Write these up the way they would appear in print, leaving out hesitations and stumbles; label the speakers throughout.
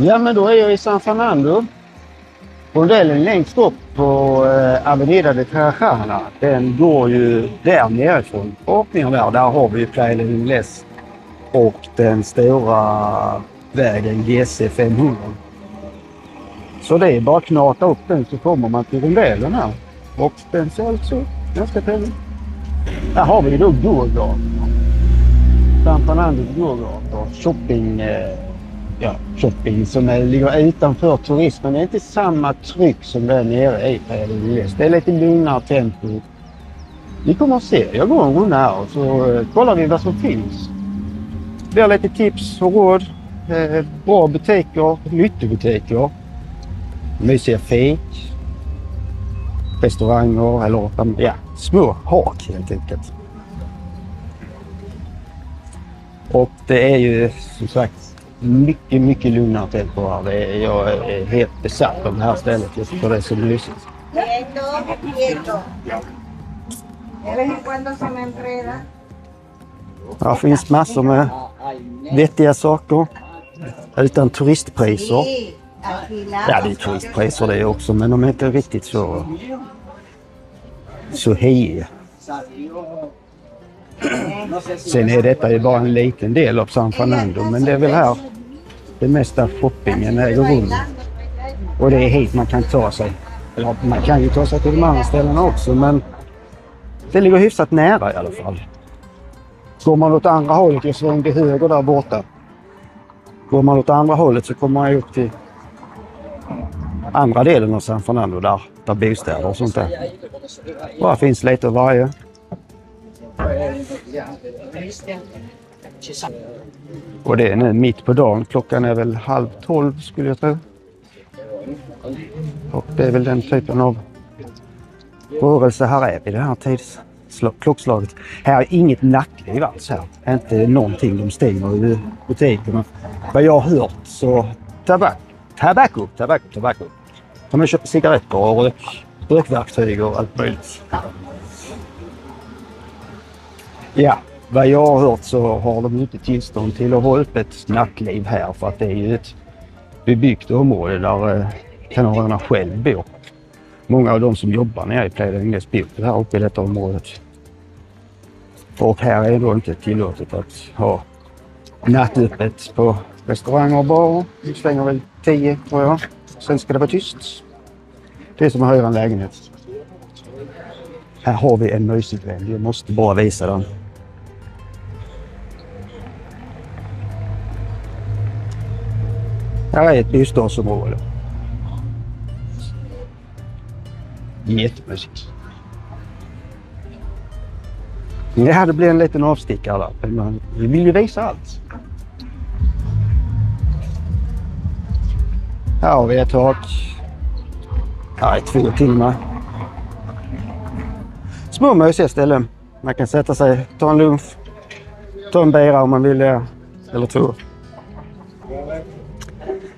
Speaker 1: Ja, men då är jag i San Fernando. Rondellen längst upp på Avenida de Tarajana. Den går ju där nerifrån. Där har vi Playa del Ingles och den stora vägen GC 500. Så det är bara att knata upp den så kommer man till rondellen här. Och den ser alltså ganska trevlig. Här har vi då gågator. San Fernandos gågator. Shopping som ligger utanför turismen. Det är inte samma tryck som där nere i Playa del Ingles. Det är lite lugnare tempo. Vi kommer att se. Jag går en runda här och så kollar vi vad som finns. Det är lite tips och råd. Bra butiker, nyttobutiker. Mysiga fik. Restauranger eller små hak helt enkelt. Och det är ju som sagt mycket lugnare tempo här. Jag är helt besatt av det här stället just för det är så mysigt. Här finns massor med vettiga saker utan turistpriser. Ja, det är turistpriser det också, men de är inte riktigt så hejiga. Sen är detta ju bara en liten del av San Fernando, men det är väl här det mesta shoppingen äger rum. Och det är hit man kan ta sig. Eller man kan ju ta sig till de andra ställena också, men det ligger hyfsat nära i alla fall. Går man åt andra hållet, jag svängde höger där borta. Går man åt andra hållet så kommer man upp till andra delen av San Fernando där bostäder och sånt där. Och här finns lite av varje. Och det är nu mitt på dagen. Klockan är väl 11:30 skulle jag tro. Och det är väl den typen av rörelse här är i det här klockslaget. Här är inget nattliv alls här. Inte någonting de stänger i butikerna. Vad jag har hört så tabacco. De har köpt cigaretter och rökverktyg och allt möjligt. Ja, vad jag har hört så har de inte tillstånd till att ha öppet nattliv här för att det är ju ett bebyggt område där kanarierna själv bor. Många av de som jobbar nere i Playa del Ingles bor här uppe i detta området. Och här är det då inte tillåtet att ha nattöppet på restauranger och barer. Vi stänger väl 10 tror jag. Sen ska det vara tyst. Det är som att hyra en lägenhet. Här har vi en musikvän. Jag måste bara visa den. Här är ett bostadsområde. Jättemysigt. Ja, det blir en liten avstickare där. Men vi vill ju visa allt. Här har vi ett tak. Här är 2 timmar. Små mysiga ställen. Man kan sätta sig, ta en lunch, ta en bira om man vill det, eller 2.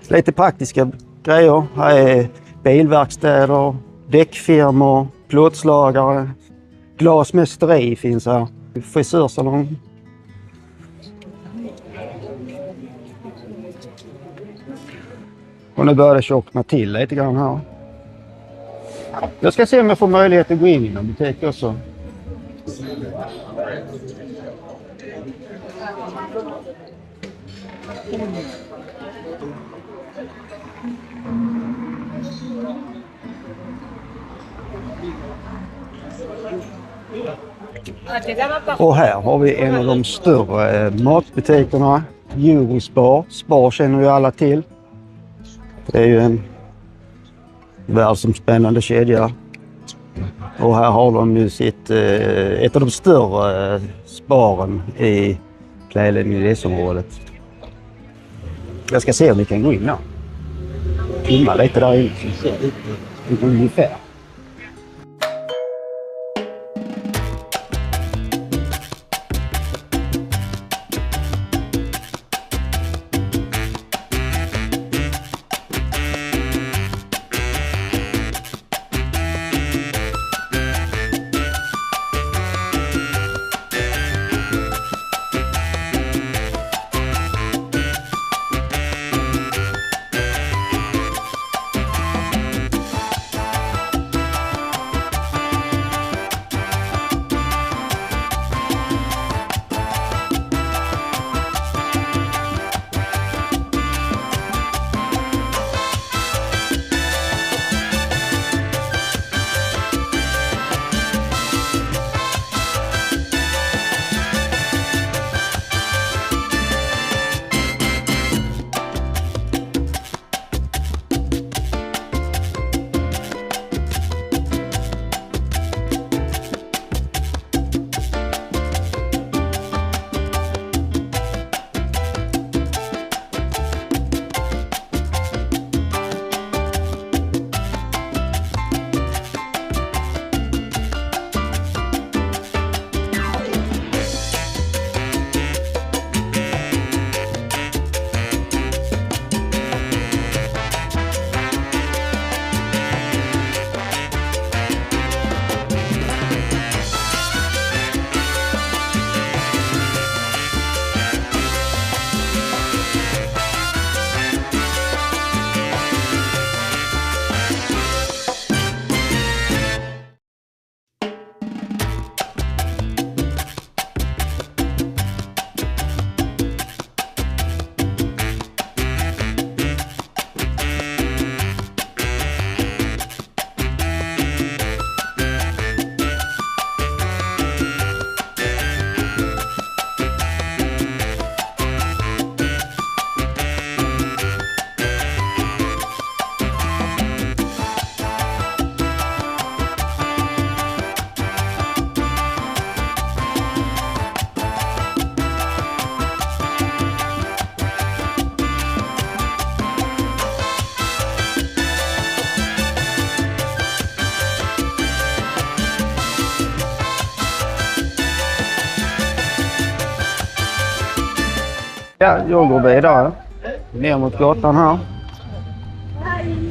Speaker 1: Lite praktiska grejer. Här är bilverkstäder, däckfirmor, plåtslagare, glasmästeri finns här, frisörsalong. Och nu börjar det tjockna till lite grann här. Jag ska se om jag får möjlighet att gå in i någon butik också. Och här har vi en av de större matbutikerna, Eurospar. Spar känner ju alla till. Det är ju en världsomspännande kedja. Och här har de ju ett av de större sparen i Playa del Ingles-området. Jag ska se om vi kan gå in här. Filma lite där inne så ser det ungefär. Ja, jag går vidare ner mot gatan här.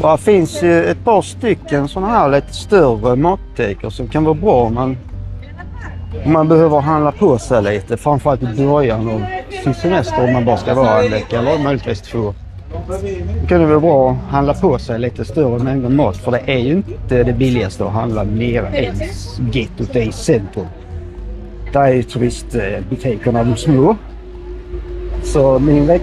Speaker 1: Och här finns ju ett par stycken sådana här lite större matbutiker som kan vara bra om man behöver handla på sig lite. Framförallt i början av sin semester om man bara ska vara en vecka eller möjligtvis 2. Det kan vara bra att handla på sig lite större mängder mat, för det är ju inte det billigaste att handla nere i gettot i centrum. Där är ju turistbutikerna de små. Så min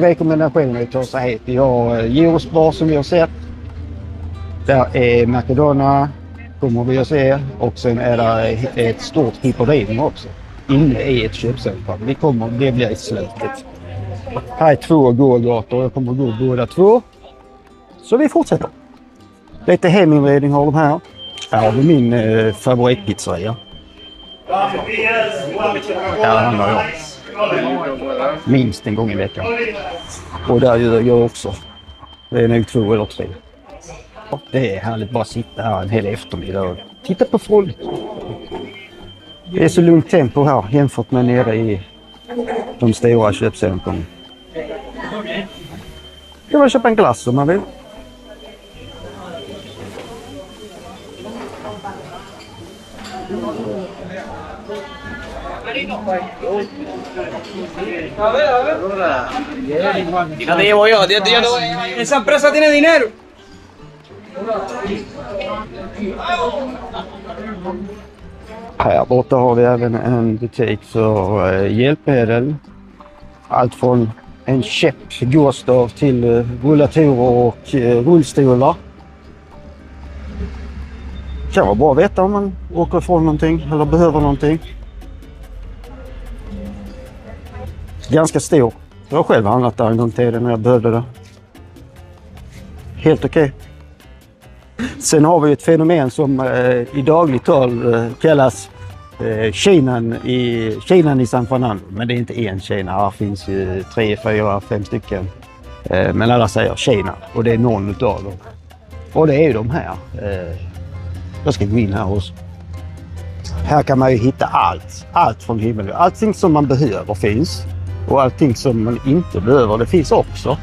Speaker 1: rekommendation är att ta sig hit. Vi har Eurosbar som vi har sett. Där är McDonald's kommer vi att se. Och sen är det ett stort hippodrom också. Inne i ett köpcentrum. Det blir i slutet. Här är 2 gågator. Jag kommer att gå båda 2. Så vi fortsätter. Lite heminredning har de här. Här har vi min favoritpizzeria. Där handlar jag minst en gång i veckan. Och där gör jag också. Det är nog 2 eller 3. Och det är härligt bara att sitta här en hel eftermiddag och titta på folk. Det är så lugnt tempo här jämfört med nere i de stora köpcentrum. Kan man köpa en glass om man vill.
Speaker 2: Fíjate, llevo yo, tío, esa empresa tiene dinero.
Speaker 1: Här borta har vi även en butik för hjälpmedel. Allt från en käpp, gåstav till rullatorer och rullstolar. Kan vara bra att veta om man åker ifrån någonting eller behöver någonting. Ganska stor. Jag har själv handlat där en gång till när jag behövde det. Helt okej. Sen har vi ett fenomen som i dagligt tal kallas Kinan i San Fernando. Men det är inte en Kina. Här finns ju 3, 4, 5 stycken. Men alla säger Kina och det är någon utav dem. Och det är ju de här. Jag ska gå in här också. Här kan man ju hitta allt från himmelen. Allting som man behöver finns. Och allting som man inte behöver, det finns också.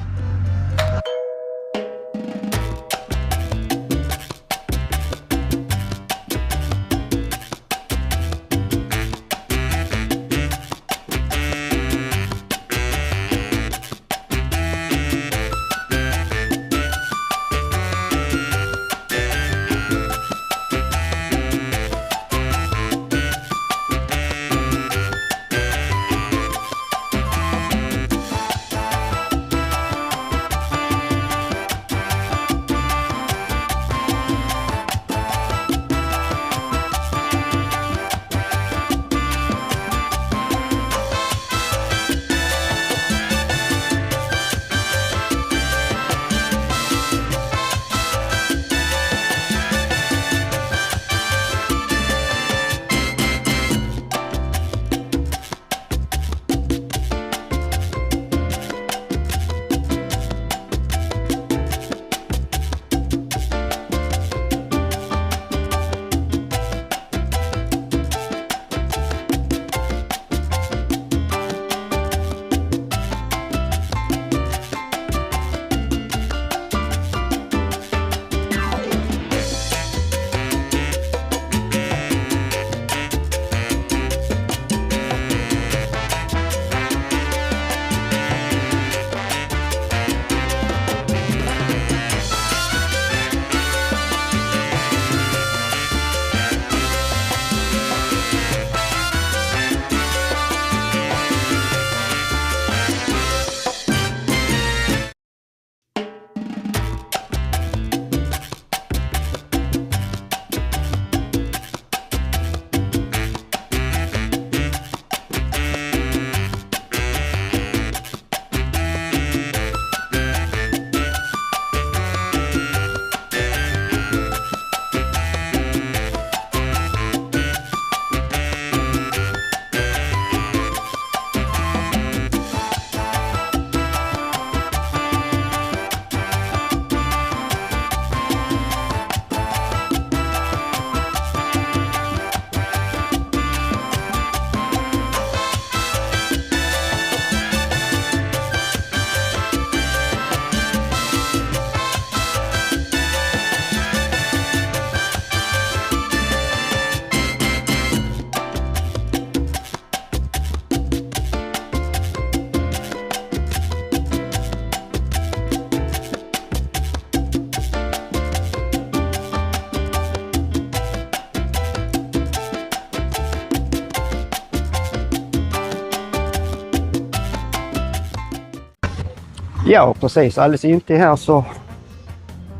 Speaker 1: Ja, precis. Alldeles intill här så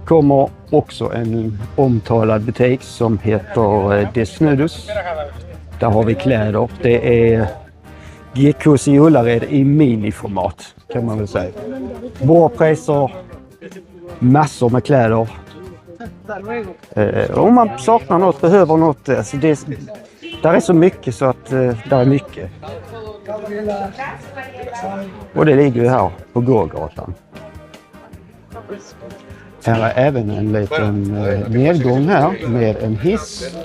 Speaker 1: kommer också en omtalad butik som heter Desnudus. Där har vi kläder. Det är GKs i Ullared i miniformat kan man väl säga. Bra priser, massor med kläder. Om man saknar något, behöver något, alltså där är så mycket så att där är mycket. Och det ligger ju här på gågatan. Här är även en liten nedgång här med en hiss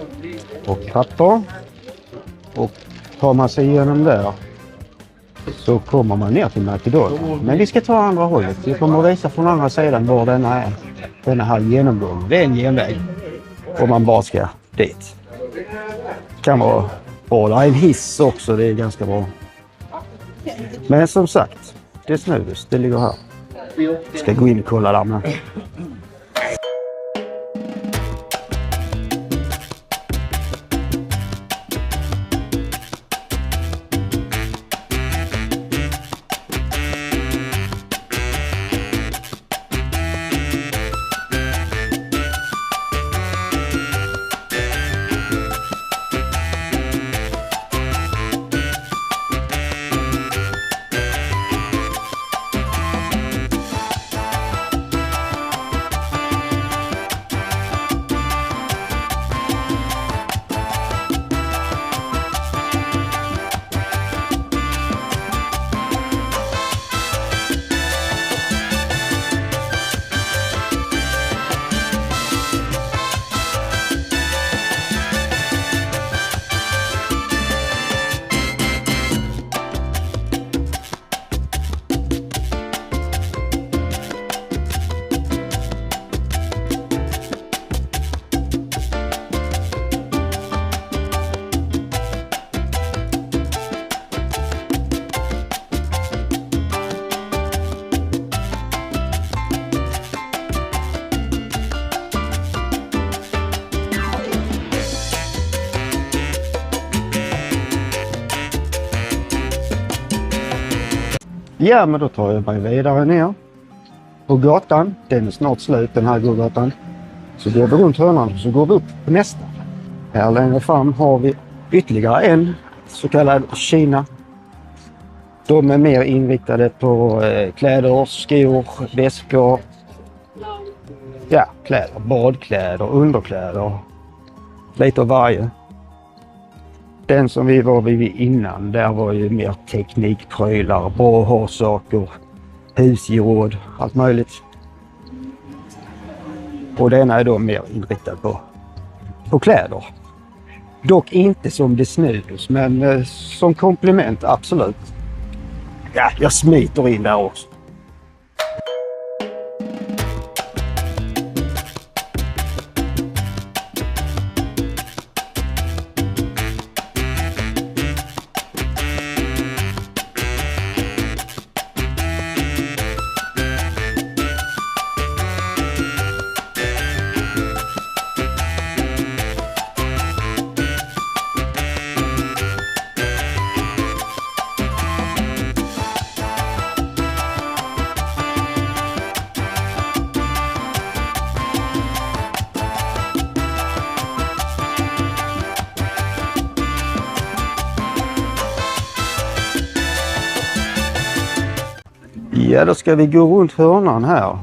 Speaker 1: och trappor. Och tar man sig igenom där så kommer man ner till McDonald's. Men vi ska ta andra hållet. Vi kommer att visa från andra sidan var denna är. Denna här genomgång. Det är en genväg. Om man bara ska dit. Kan vara bra. Det är en hiss också. Det är ganska bra. Men som sagt, det är Desnudus. Det ligger här. Ska gå in och kolla där med. Ja, men då tar jag mig vidare ner på gatan. Den är snart slut, den här gågatan. Så går vi runt hörnan och så går vi upp på nästa. Här längre fram har vi ytterligare en så kallad Kina. De är mer inriktade på kläder, skor, väskor. Ja, kläder, badkläder, underkläder. Lite av varje. Den som vi var vid innan, där var ju mer teknikprylar, bra ha-saker, husgeråd, allt möjligt. Och denna är då mer inriktad på kläder. Dock inte som Desnudus, men som komplement absolut. Ja, jag smiter in där också. Ja, då ska vi gå runt hörnan här.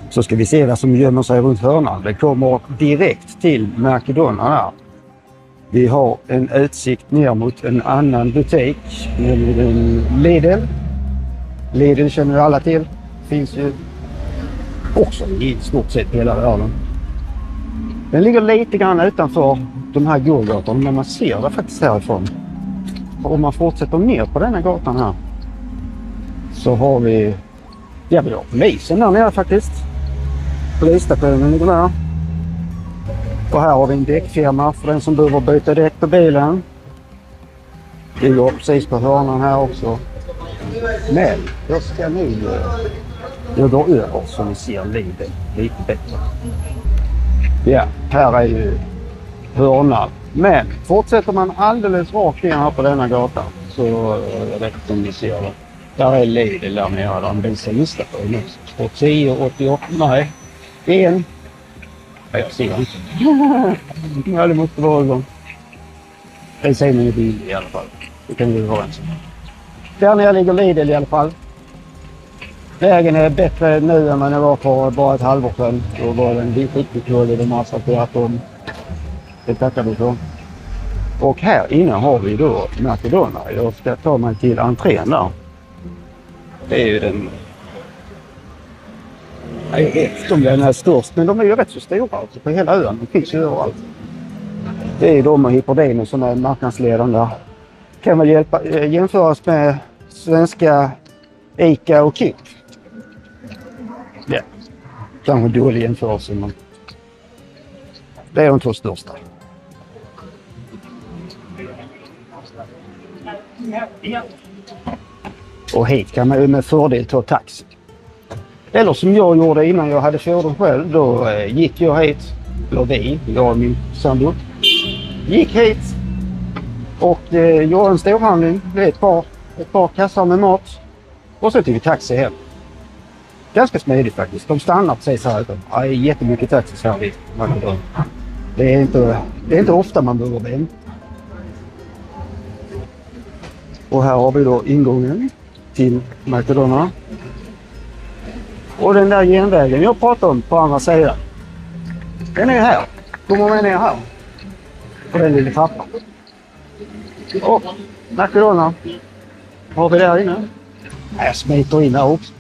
Speaker 1: Så ska vi se vad som gömmer sig runt hörnan. Det kommer direkt till McDonald's här. Vi har en utsikt ner mot en annan butik, nämligen Lidl. Lidl känner ju alla till. Finns ju också i stort sett hela världen. Den ligger lite grann utanför de här gågatorna, men man ser det faktiskt härifrån. Och om man fortsätter ner på denna gatan här så har vi, ja, vi har polisen där nere faktiskt. Polisstationen ligger där. Och här har vi en däckfirma för den som behöver byta däck på bilen. Det går precis på hörnan här också. Men jag ska nu gå över så vi ser livet lite bättre. Ja, här är ju hörnan. Men fortsätter man alldeles rakt ner här på denna gata så jag vet inte om ni ser det. Där är Lidl där nere, där en bensinstation också. Och 10,88, nej. En. Jag ser inte. Ja, det måste vara igång. Bensinen är billig i alla fall. Det kan vi vara överens om. Där nere ligger Lidl i alla fall. Vägen är bättre nu än vad den var för bara ett halvår sedan. Då var den riktigt dålig, de har asfalterat om. Det tackar vi för. Och här inne har vi då McDonald's. Jag ska ta mig till entrén där. Det är ju den... Jag vet om den är störst, men de är ju rätt så stora alltså, på hela ön. De finns ju överallt. Det är de och Hyperdino som är marknadsledande. Kan väl jämföras med svenska Ica och Coop. Ja, kanske dålig jämförelse, men det är de två största. Och hit kan man ju med fördel ta taxi. Eller som jag gjorde innan jag hade fordon själv, då gick jag hit, eller jag och min sambo, gick hit och gjorde en storhandling, ett par kassar med mat och så tog vi taxi hem. Ganska smidigt faktiskt. De stannar precis här ute. Ja, det är jättemycket taxis här vid McDonald's. Det är inte ofta man behöver vänta. Och här har vi då ingången till McDonald's. Och den där genvägen jag pratade om på andra sidan. Den är här. Kommer med ner här. På den lilla trappan. Och McDonald's har vi där inne. Jag smiter in här också.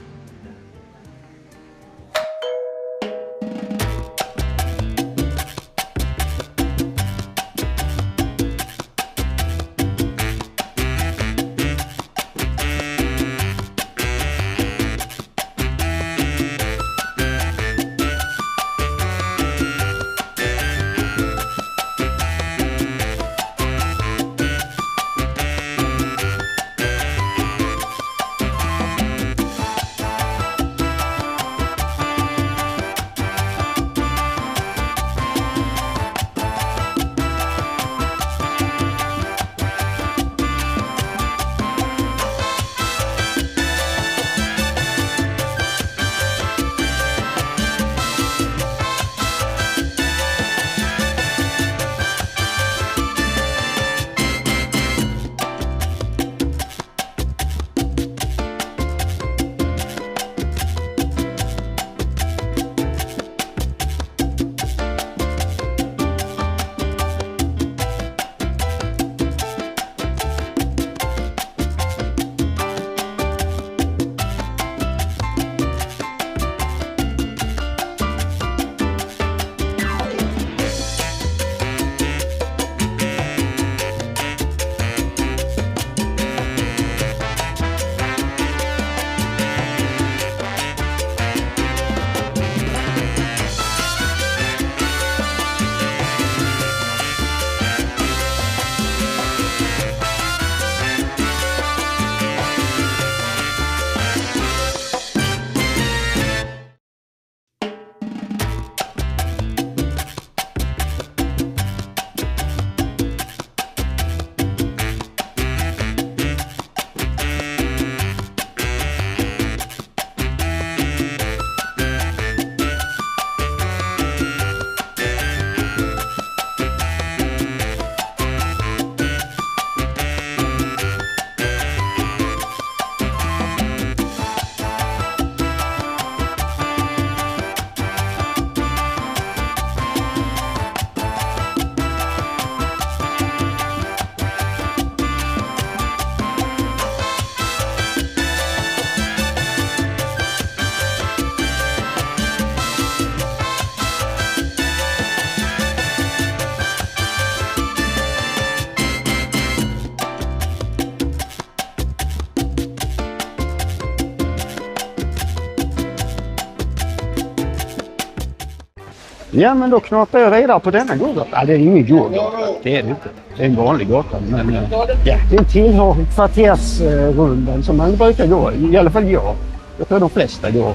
Speaker 1: Ja, men då knapar jag vidare på denna gågata. Ja, det är ingen gågata. Det är det inte. Det är en vanlig gata. Men ja, det tillhör kvartersrunden som man brukar gå. I alla fall jag. Jag tror de flesta går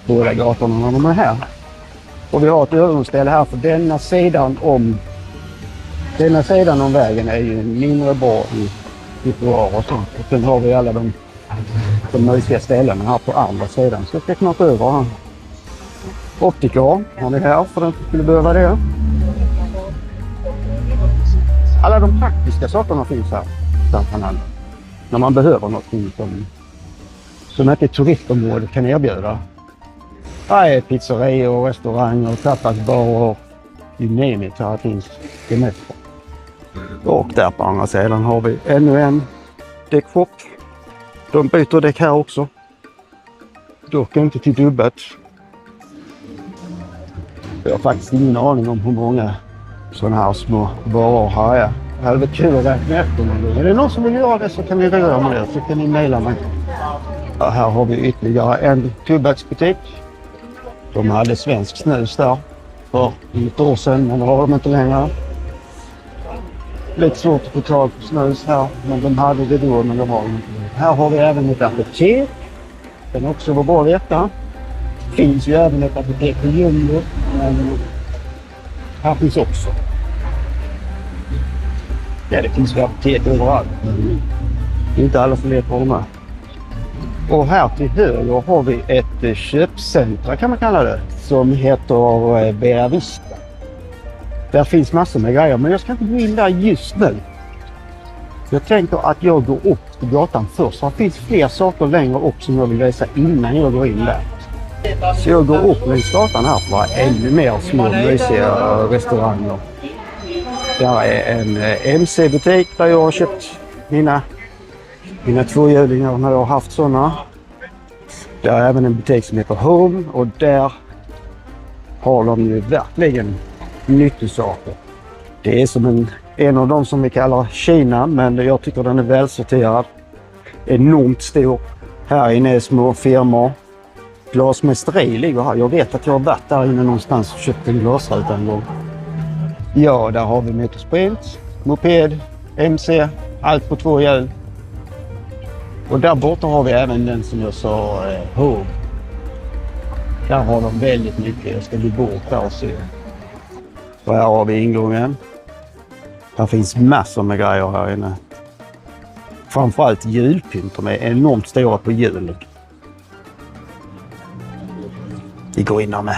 Speaker 1: på båda gatorna när de är här. Och vi har ett övergångsställe här för denna sidan om vägen är ju mindre bra i trottoar och sånt. Och sen har vi alla de de mysiga ställena här på andra sidan. Så jag ska knappa över här. Optiker har ni här för den som skulle behöva det. Alla de praktiska sakerna finns här. När man behöver någonting som inte ett turistområde kan erbjuda. Här är pizzerior, restauranger, tapasbarer. You name it, här finns det mesta. Och där på andra sidan har vi ännu en däckshop. De byter däck här också. Dock inte till dubbet. Jag har faktiskt ingen aning om hur många sådana här små varor här är. Det hade varit kul att räkna efter någon gång. Är det någon som vill göra det så kan ni röra med det. Så kan ni mejla mig. Ja, här har vi ytterligare en tobaksbutik. De hade svensk snus där för ett år sedan, men det har de inte längre. Lite svårt att få tag på snus här, men de hade det då, men de har inte. Här har vi även ett apotek. Den också var bra att veta. Det finns ju även ett apotek på Ljungby, men här finns också. Ja, det finns ju apotek överallt. Det är inte alla som vet vad de är. Och här till höger har vi ett köpcentra kan man kalla det, som heter Bella Vista. Där finns massor med grejer, men jag ska inte gå in där just nu. Jag tänker att jag går upp till gatan först. Det finns fler saker längre upp som jag vill visa innan jag går in där. Så jag går upp längs gatan här för att ännu mer små mysiga restauranger. Där är en MC-butik där jag har köpt mina tvåhjulingar när jag har haft sådana. Det är även en butik som heter Home och där har de ju verkligen nyttosaker. Det är som en av de som vi kallar Kina, men jag tycker den är välsorterad. Enormt stor. Här inne är små firmor. Glasmästeri ligger här. Jag vet att jag har varit där inne någonstans och köpt en glasruta en gång. Ja, där har vi motorsprint, moped, MC, allt på två hjul. Och där borta har vi även den som jag sa, Home. Där har de väldigt mycket. Jag ska bli bort där och se. Och här har vi ingången. Här finns massor med grejer här inne. Framförallt julpynt. De är enormt stora på jul. Vi går in där med.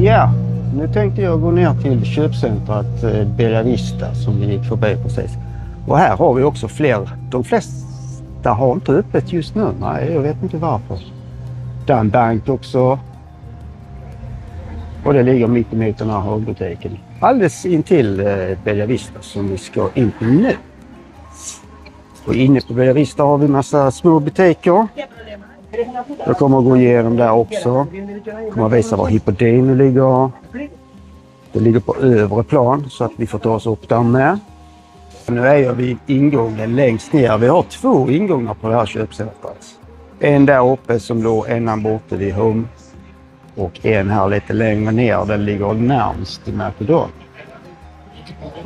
Speaker 1: Ja, nu tänkte jag gå ner till köpcentret Bella Vista som vi gick förbi precis. Och här har vi också fler. De flesta har inte öppet just nu. Nej, jag vet inte varför. Dan Bank också. Och det ligger mitt emot den här högbutiken. Alldeles intill Bella Vista som vi ska in på nu. Och inne på Bella Vista har vi massa små butiker. Jag kommer att gå igenom där också. Jag kommer att visa var Hippodino ligger. Det ligger på övre plan så att vi får ta oss upp där med. Nu är jag vid ingången längst ner. Vi har 2 ingångar på det här köpcentret. En där uppe som låg ända borta vid Home. Och en här lite längre ner. Den ligger närmast i Mercadon.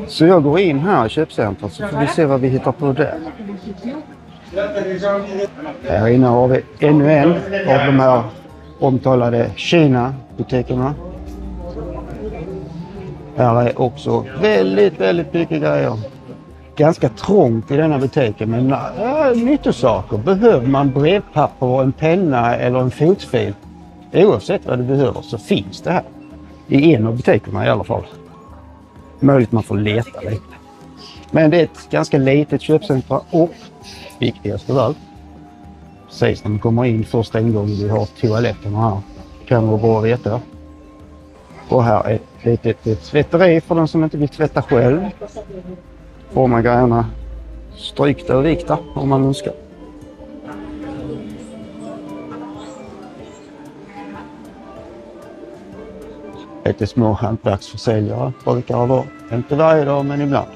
Speaker 1: Så jag går in här i köpcentret så får vi se vad vi hittar på där. Här inne har vi ännu en av de här omtalade Kina-butikerna. Här är också väldigt mycket grejer. Ganska trångt i denna butiken, men nyttosaker. Behöver man brevpapper, en penna eller en fotfil, oavsett vad du behöver så finns det här. I en av butikerna i alla fall. Möjligt man får leta lite. Men det är ett ganska litet köpcentrum och viktigast av allt. Precis när man kommer in första ingången vi har toaletterna här. Kan vara bra att veta. Och här är ett litet tvätteri för den som inte vill tvätta själv. Får man grejerna strykta och vikta om man önskar. Lite små hantverksförsäljare brukar det vara. Inte varje dag men ibland.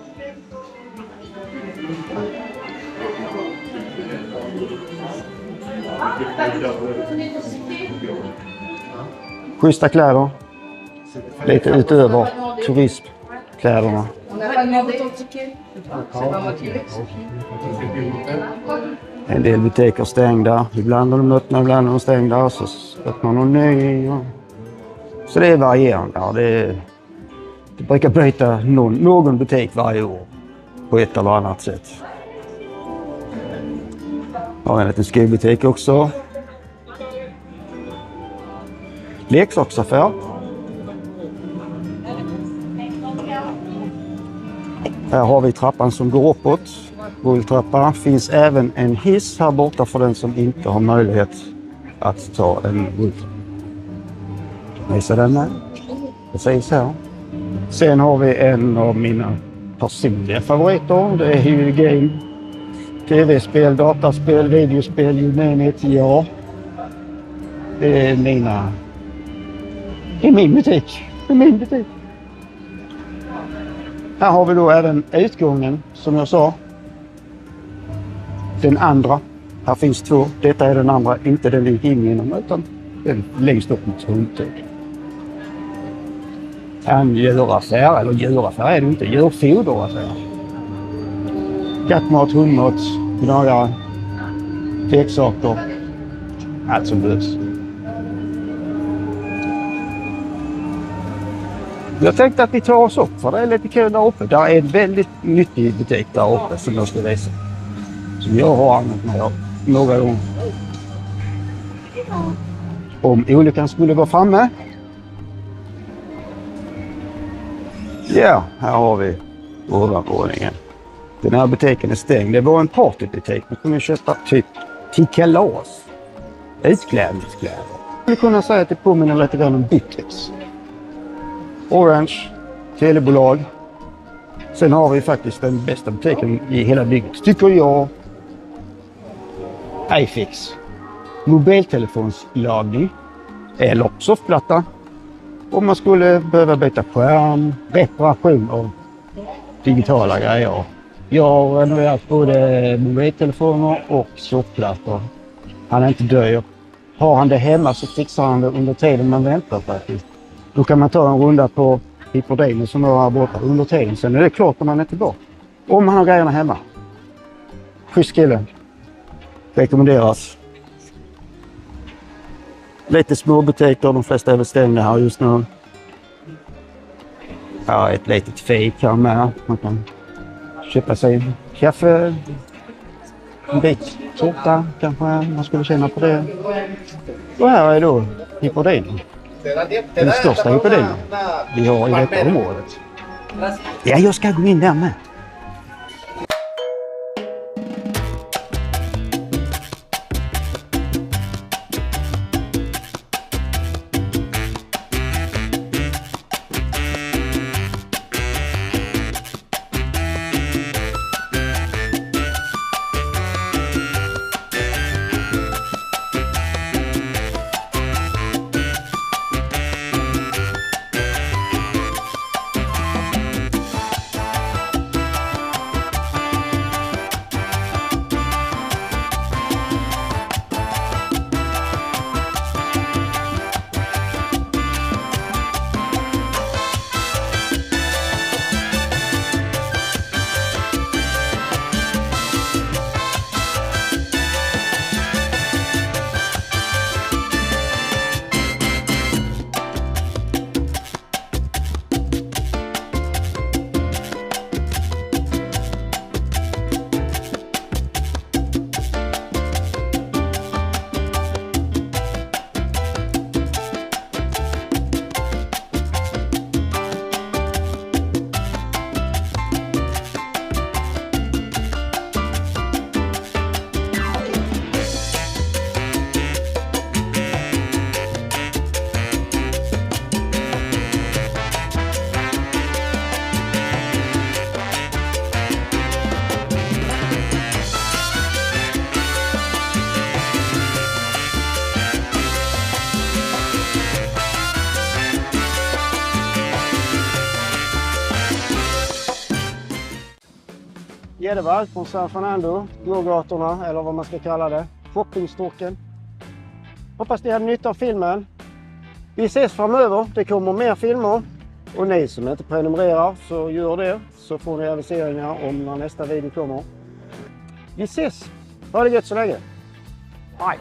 Speaker 1: Schyssta kläder. Lite utöver turismkläderna. En del butiker stängda. Ibland är de öppna, ibland är de stängda. Så öppnar de ny. Så det är varierande. Ja, det brukar byta någon butik varje år. På ett eller annat sätt. Jag har en liten skobutik också. Leksaksaffär. Här har vi trappan som går uppåt. Rulltrappa. Finns även en hiss här borta för den som inte har möjlighet att ta en rulltrappa. Visa den här. Precis här. Sen har vi en av mina personliga favoriter. Det är ju game. TV-spel, dataspel, videospel, you name it. Ja. Det är mina... I min butik. I min butik. Här har vi då även utgången som jag sa. Den andra. Här finns 2. Detta är den andra. Inte den vi gick in genom utan den längst upp mot hundtid. En djuraffär. Eller djuraffär är det inte. Djurfoderaffär. Kattmat, hundmat, gnagare, leksaker. Allt som behövs. Jag tänkte att vi tar oss upp för det är lite kul där uppe. Där är en väldigt nyttig butik där uppe som jag ska visa. Som jag har använt mig av några gånger. Om olyckan skulle vara framme. Ja, här har vi ovanvåningen. Den här butiken är stängd. Det var en partybutik. Man kunde köpa typ till kalas. Utklädningskläder. Jag skulle kunna säga att det påminner lite grann om Bytex. Orange, telebolag. Sen har vi faktiskt den bästa butiken i hela bygget. Tycker jag. iFix. Mobiltelefonslagning. Eller softplatta. Om man skulle behöva byta skärm. Reparation av digitala grejer. Jag har renoverat både mobiltelefoner och softplattor. Han är inte dyr. Har han det hemma så fixar han det under tiden man väntar faktiskt. Då kan man ta en runda på Hippodino som är här borta under tiden. Sen är det klart om man är tillbaka. Om han har grejerna hemma. Schysst kille. Rekommenderas. Lite små butiker. De flesta är väl stängda här just nu. Här är ett litet fik här med. Man kan köpa sig kaffe. En bit tårta kanske man skulle känna på det. Och här är då Hippodino. Den största impedinen vi har i detta området. Ja, jag ska gå in där med. Gäddevall från San Fernando, gågatorna eller vad man ska kalla det, shoppingstocken. Hoppas ni hade nytta av filmen. Vi ses framöver, det kommer mer filmer. Och ni som inte prenumererar så gör det, så får ni aviseringar om när nästa video kommer. Vi ses, ha det gött så länge. Hej!